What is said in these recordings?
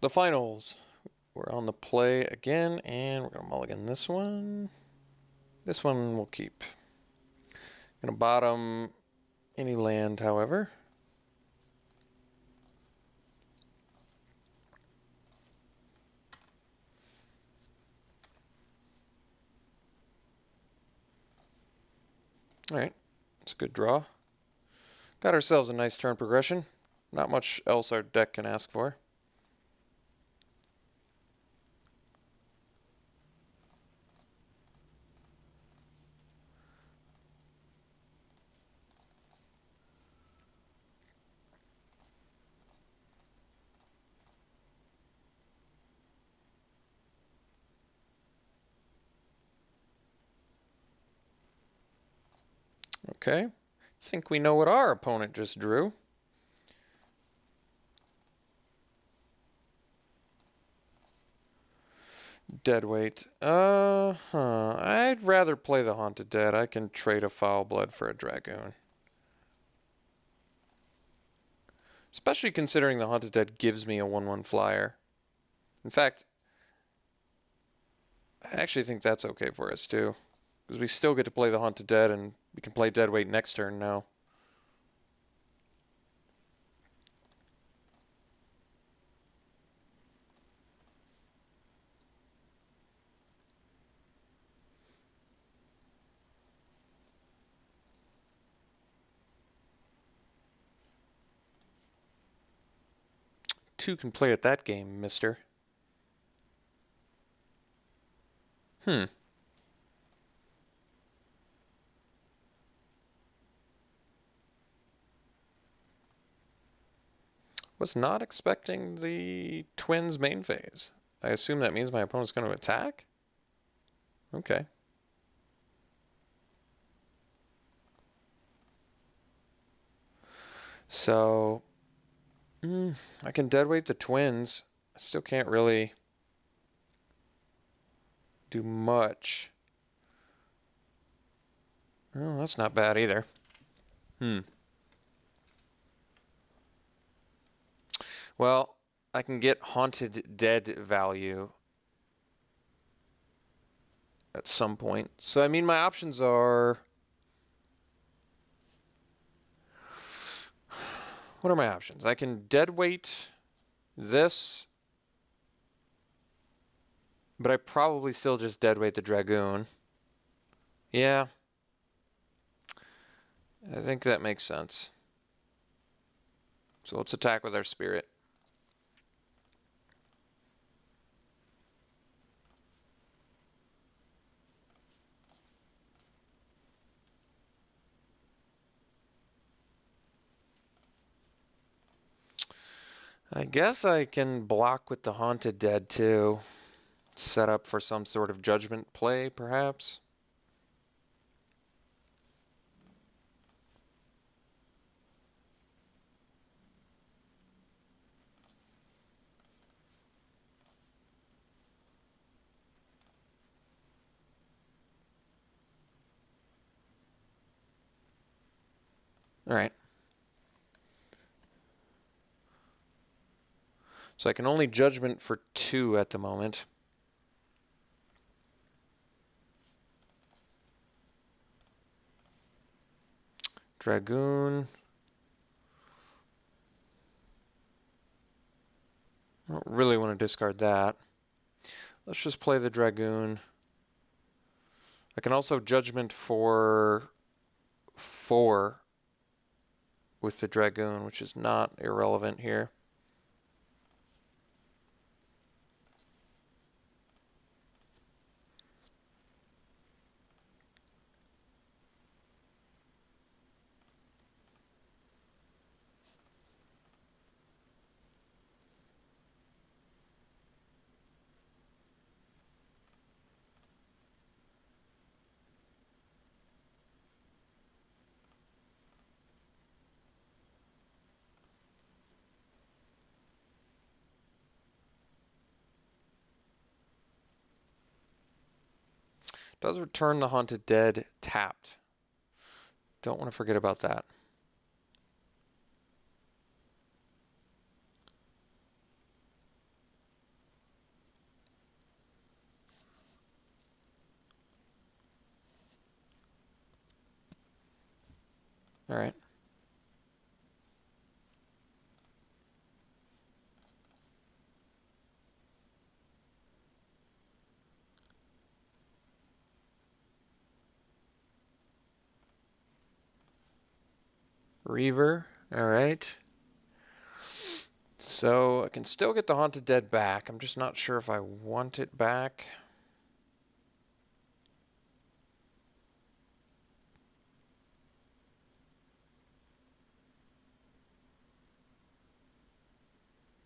The finals. We're on the play again, and we're going to mulligan this one. This one we'll keep. Going to bottom any land, however. Alright, it's a good draw. Got ourselves a nice turn progression. Not much else our deck can ask for. Okay, I think we know what our opponent just drew. Deadweight. I'd rather play the Haunted Dead. I can trade a Foul Blood for a Dragoon. Especially considering the Haunted Dead gives me a 1/1 flyer. In fact, I actually think that's okay for us too. Because we still get to play the Haunted Dead and we can play Deadweight next turn now. Two can play at that game, mister. Was not expecting the Twins main phase. I assume that means my opponent's going to attack? Okay. So, I can deadweight the Twins. I still can't really do much. Oh, that's not bad either. Well, I can get Haunted Dead value at some point. So, I mean, my options are... What are my options? I can deadweight this, but I probably still just deadweight the Dragoon. Yeah. I think that makes sense. So let's attack with our Spirit. I guess I can block with the Haunted Dead too. Set up for some sort of judgment play, perhaps. All right. So I can only judgment for 2 at the moment. Dragoon. I don't really want to discard that. Let's just play the Dragoon. I can also judgment for 4 with the Dragoon, which is not irrelevant here. Does return the Haunted Dead tapped. Don't want to forget about that. All right. Reaver. All right. So I can still get the Haunted Dead back. I'm just not sure if I want it back.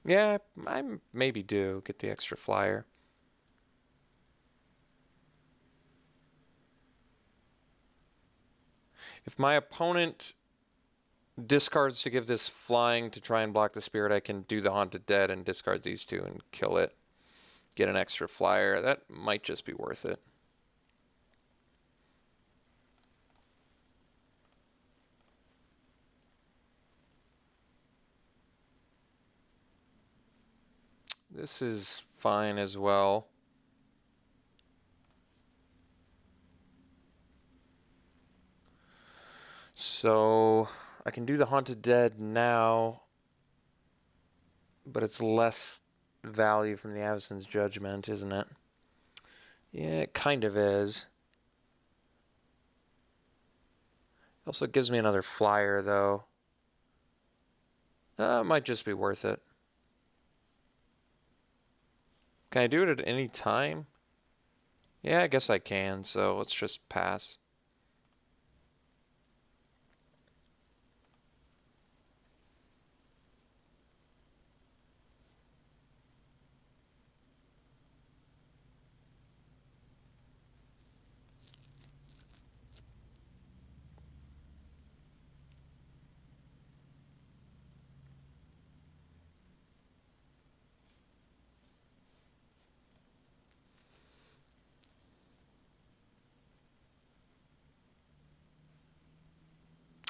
Yeah, I maybe do get the extra flyer. If my opponent discards to give this flying to try and block the spirit, I can do the Haunted Dead and discard these two and kill it. Get an extra flyer. That might just be worth it. This is fine as well. So I can do the Haunted Dead now, but it's less value from the Avacyn's Judgment, isn't it? Yeah, it kind of is. It also gives me another flyer, though. It might just be worth it. Can I do it at any time? Yeah, I guess I can, so let's just pass.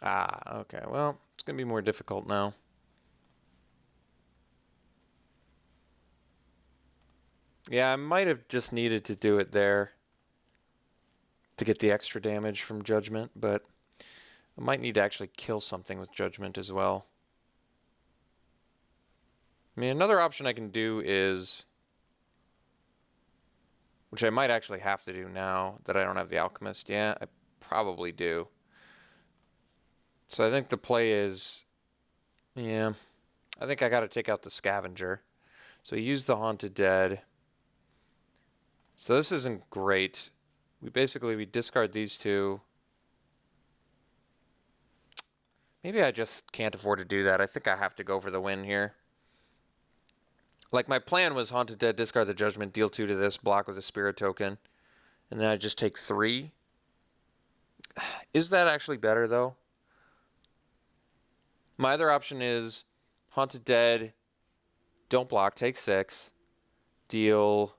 Ah, okay. Well, it's going to be more difficult now. Yeah, I might have just needed to do it there to get the extra damage from Judgment, but I might need to actually kill something with Judgment as well. I mean, another option I can do is, which I might actually have to do now that I don't have the Alchemist. Yeah, I probably do. So I think the play is, yeah, I think I got to take out the Scavenger. So he used the Haunted Dead. So this isn't great. We discard these two. Maybe I just can't afford to do that. I think I have to go for the win here. Like, my plan was Haunted Dead, discard the Judgment, deal 2 to this, block with a Spirit token, and then I just take 3. Is that actually better, though? My other option is Haunted Dead, don't block, take 6, deal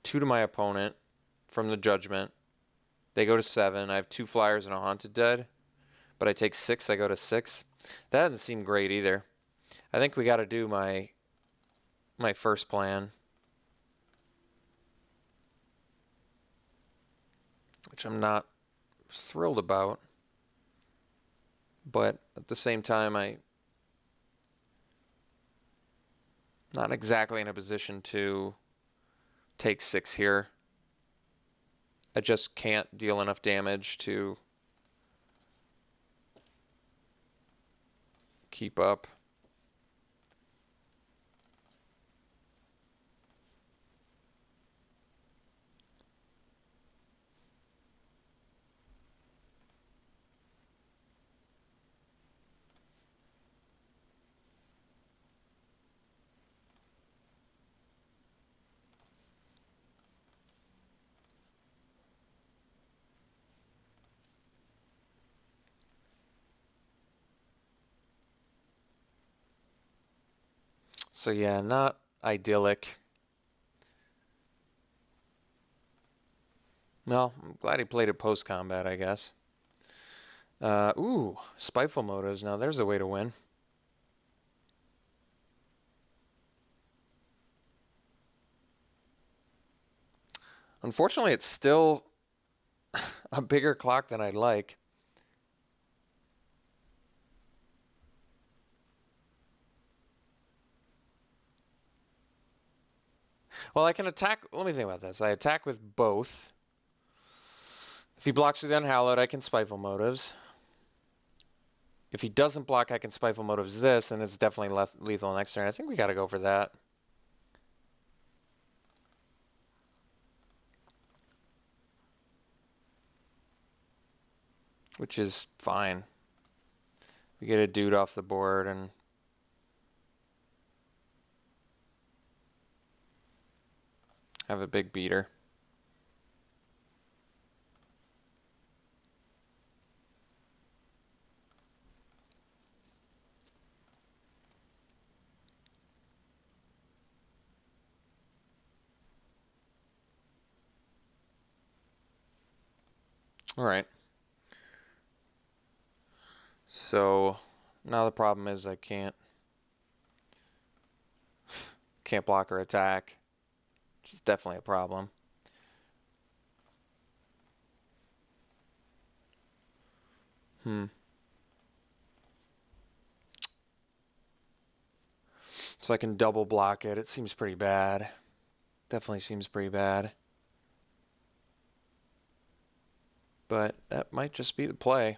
2 to my opponent from the Judgment. They go to 7. I have 2 flyers and a Haunted Dead, but I take 6, I go to 6. That doesn't seem great either. I think we got to do my first plan, which I'm not thrilled about, but at the same time, I'm not exactly in a position to take 6 here. I just can't deal enough damage to keep up. So yeah, not idyllic. Well, I'm glad he played it post-combat, I guess. Ooh, Spiteful Motives. Now there's a way to win. Unfortunately, it's still a bigger clock than I'd like. Well, I can attack. Let me think about this. I attack with both. If he blocks with the Unhallowed, I can Spiteful Motives. If he doesn't block, I can Spiteful Motives this, and it's definitely lethal next turn. I think we got to go for that. Which is fine. We get a dude off the board and... have a big beater. All right. So now the problem is I can't block or attack, which is definitely a problem. So I can double block it. It seems pretty bad. Definitely seems pretty bad. But that might just be the play.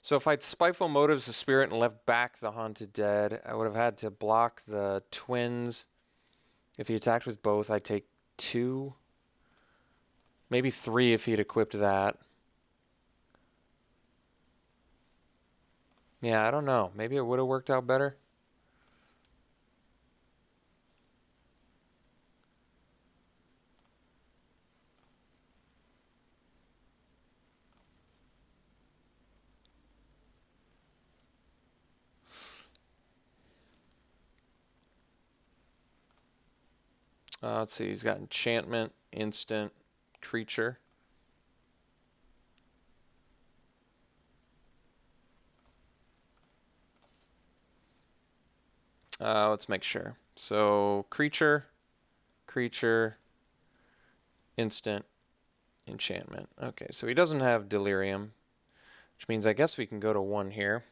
So if I'd Spiteful Motives the Spirit and left back the Haunted Dead, I would have had to block the twins. If he attacked with both, I'd take 2. Maybe 3 if he'd equipped that. Yeah, I don't know. Maybe it would have worked out better. Let's see, he's got enchantment, instant, creature. Let's make sure. So creature, instant, enchantment. Okay, so he doesn't have delirium, which means I guess we can go to 1 here.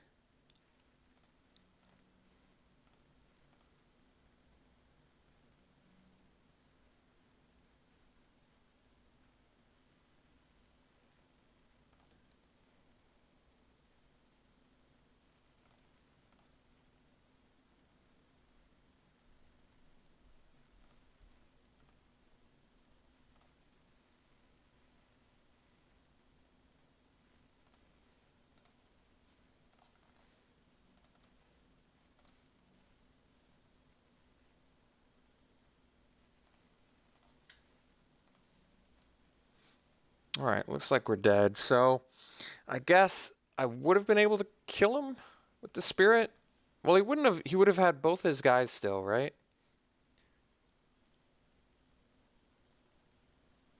All right, looks like we're dead. So I guess I would have been able to kill him with the spirit. Well, he wouldn't have. He would have had both his guys still, right?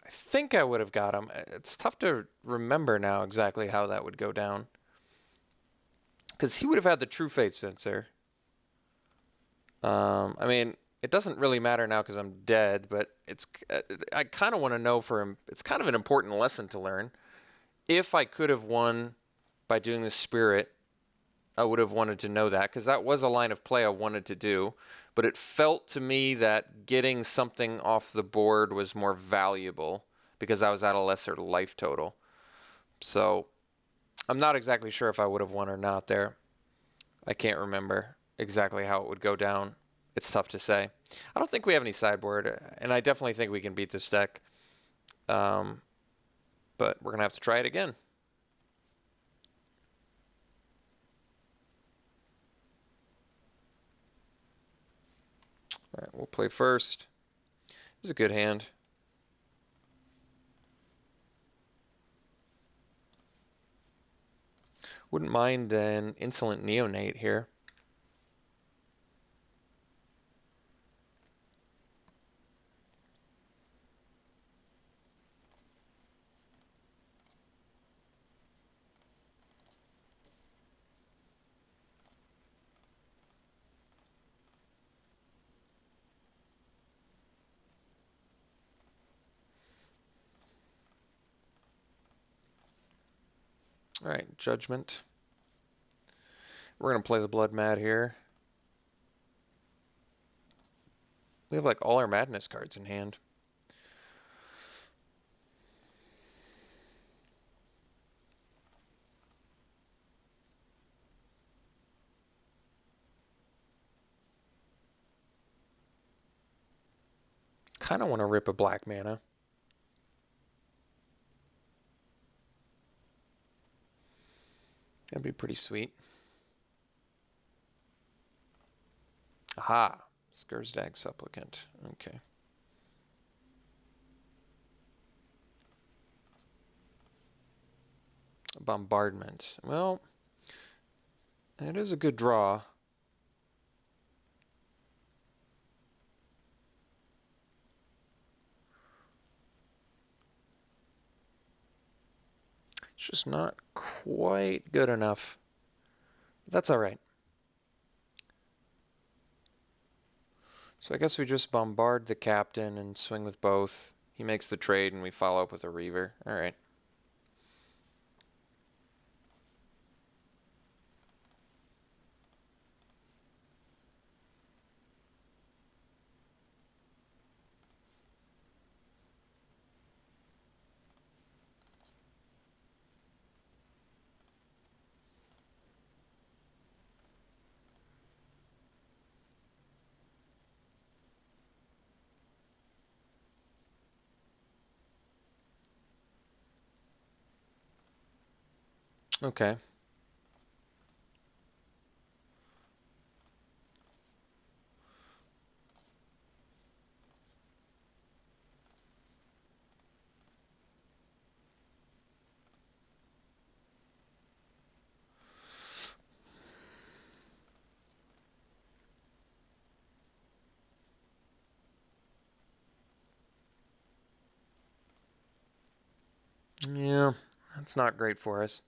I think I would have got him. It's tough to remember now exactly how that would go down. Because he would have had the True Fate sensor. I mean, it doesn't really matter now because I'm dead, but it's. I kind of want to know for him. It's kind of an important lesson to learn. If I could have won by doing the spirit, I would have wanted to know that because that was a line of play I wanted to do. But it felt to me that getting something off the board was more valuable because I was at a lesser life total. So I'm not exactly sure if I would have won or not there. I can't remember exactly how it would go down. It's tough to say. I don't think we have any sideboard, and I definitely think we can beat this deck. But we're going to have to try it again. All right, we'll play first. This is a good hand. Wouldn't mind an Insolent Neonate here. All right, Judgment. We're going to play the Blood Mad here. We have like all our Madness cards in hand. Kind of want to rip a black mana. That'd be pretty sweet. Aha! Skursdag Supplicant. Okay. Bombardment. Well, it is a good draw. It's just not quite good enough. That's all right. So I guess we just bombard the captain and swing with both. He makes the trade and we follow up with a Reaver. All right. Okay. Yeah, that's not great for us.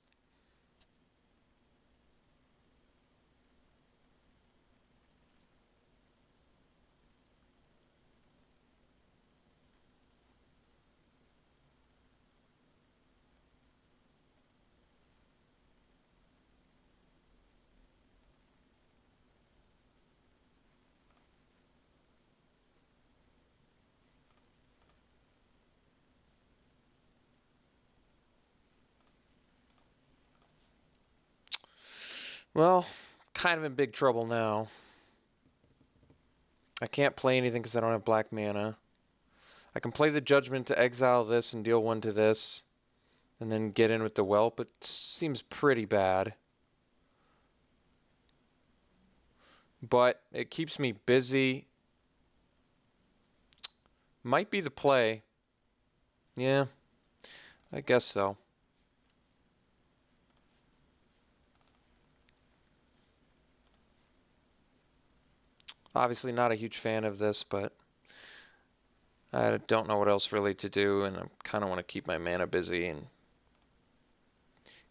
Well, kind of in big trouble now. I can't play anything because I don't have black mana. I can play the Judgment to exile this and deal one to this, and then get in with the Whelp. It seems pretty bad. But it keeps me busy. Might be the play. Yeah, I guess so. Obviously not a huge fan of this, but I don't know what else really to do, and I kind of want to keep my mana busy and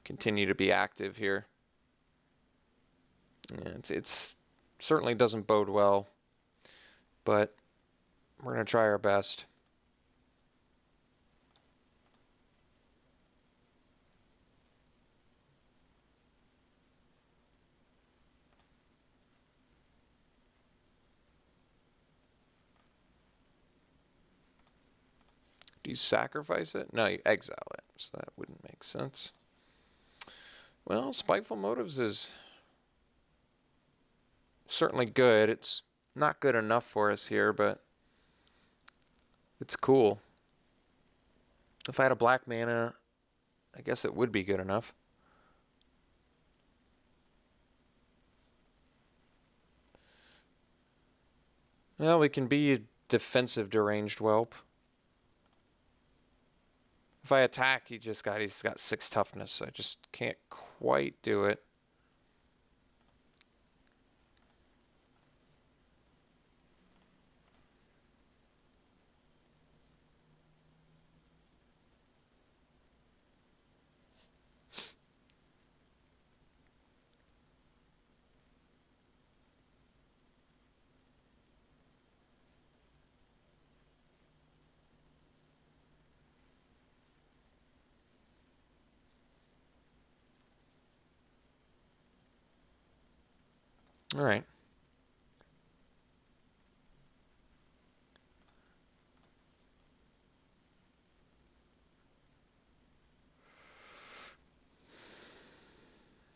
continue to be active here. Yeah, it's certainly doesn't bode well, but we're going to try our best. Do you sacrifice it? No, you exile it, so that wouldn't make sense. Well, Spiteful Motives is certainly good. It's not good enough for us here, but it's cool. If I had a black mana, I guess it would be good enough. Well, we can be a defensive deranged whelp. If I attack, he's got 6 toughness, so I just can't quite do it. All right.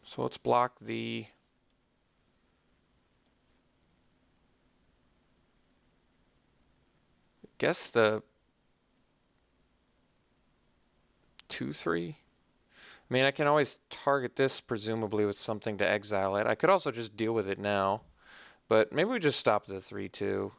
So let's block the... I guess the 2/3. I mean, I can always target this presumably with something to exile it. I could also just deal with it now, but maybe we just stop the 3/2.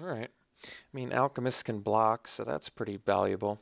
All right. I mean, alchemists can block, so that's pretty valuable.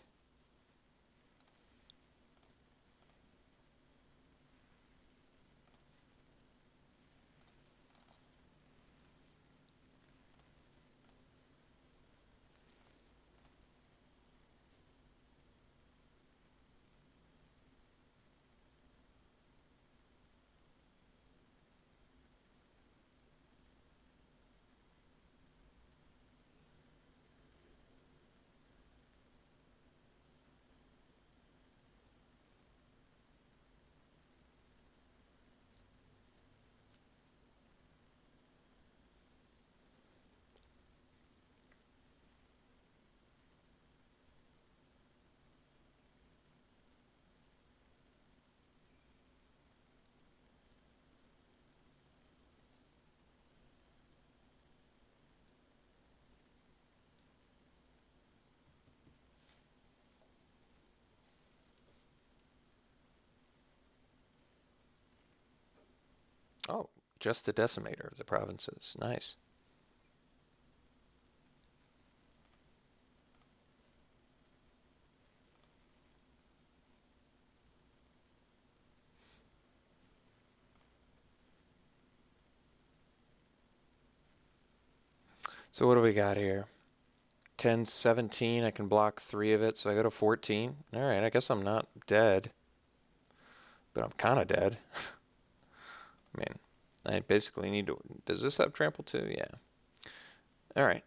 Oh, just the decimator of the provinces. Nice. So what do we got here? 10, 17. I can block 3 of it, so I go to 14. All right, I guess I'm not dead, but I'm kind of dead. I mean, I basically need to... Does this have trample too? Yeah. All right.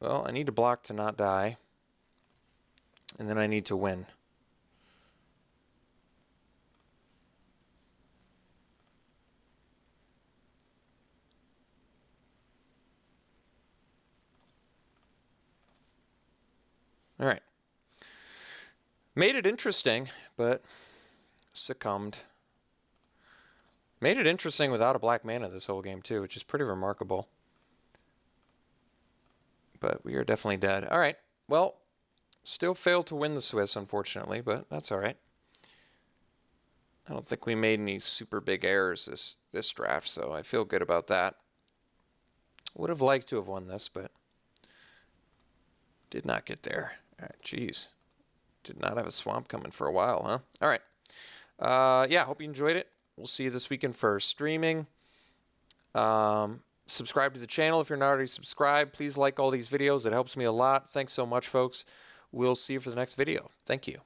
Well, I need to block to not die, and then I need to win. All right. Made it interesting, but succumbed. Made it interesting without a black mana this whole game, too, which is pretty remarkable. But we are definitely dead. All right. Well, still failed to win the Swiss, unfortunately, but that's all right. I don't think we made any super big errors this draft, so I feel good about that. Would have liked to have won this, but did not get there. All right, geez. Did not have a swamp coming for a while, huh? All right. Yeah, hope you enjoyed it. We'll see you this weekend for streaming. Subscribe to the channel if you're not already subscribed. Please like all these videos. It helps me a lot. Thanks so much, folks. We'll see you for the next video. Thank you.